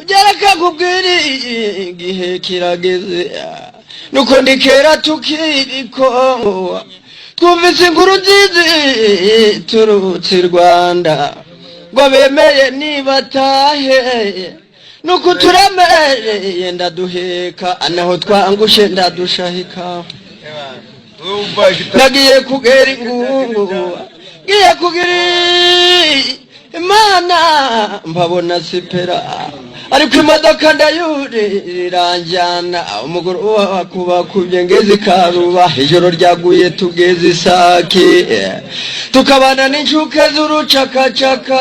ugereka kubwira igihe kirageze nuko ndikera tukiriko twumvise inkuru nziza turutse i Rwanda ngo bemeye nibatahe nuko turamereye ndaduheka naho twangushe ndadushahika nagiye kugera ingungu ngiye kugira Imana mbabona sipera ariko imodoka ndayurira njyana umugore wakubakubye ngeze Karuba ijoro ryaguye tugeze Isake tukabana n'incuke z'urucakacaka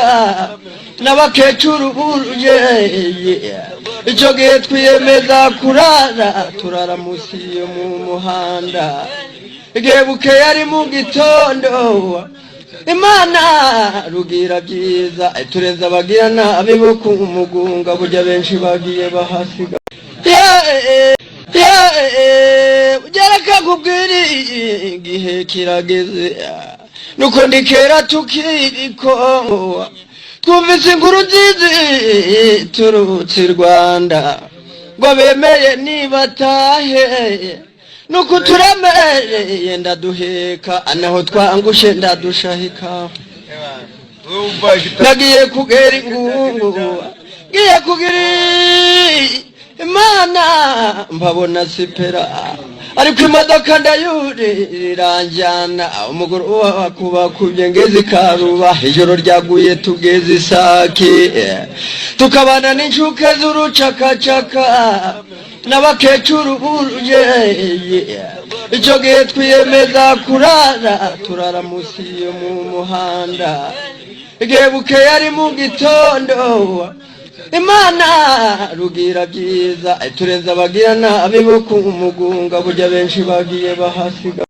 n'abakecuru buruje icyo gihe twiyemeza turara munsi yo mu muhanda igihe bukeye ari mu gitondo Imana rugira byiza turenza abagira nabi bo ku mugunga burya benshi bagiye bahasiga ugereka kubwira igihe kirageze nuko ndikera tukiriko twumvise inkuru nziza turutse i Rwanda ngo bemeye nibatahe nuko turamereye ndaduheka naho twangushe ndadushahika nagiye kugera ingungu ngiye kugira Imana mbabona sipera ariko imodoka ndayurira njyana umugore wakubakubye ngeze Karuba ijoro ryaguye tugeze Isake tukabana n'incuke z'urucakacaka n'abakecuru buruje icyo gihe twiyemeza turara munsi yo mu muhanda igihe bukeye ari mu gitondo Imana rugira byiza turenza abagira nabi bo ku mugunga burya benshi bagiye bahasiga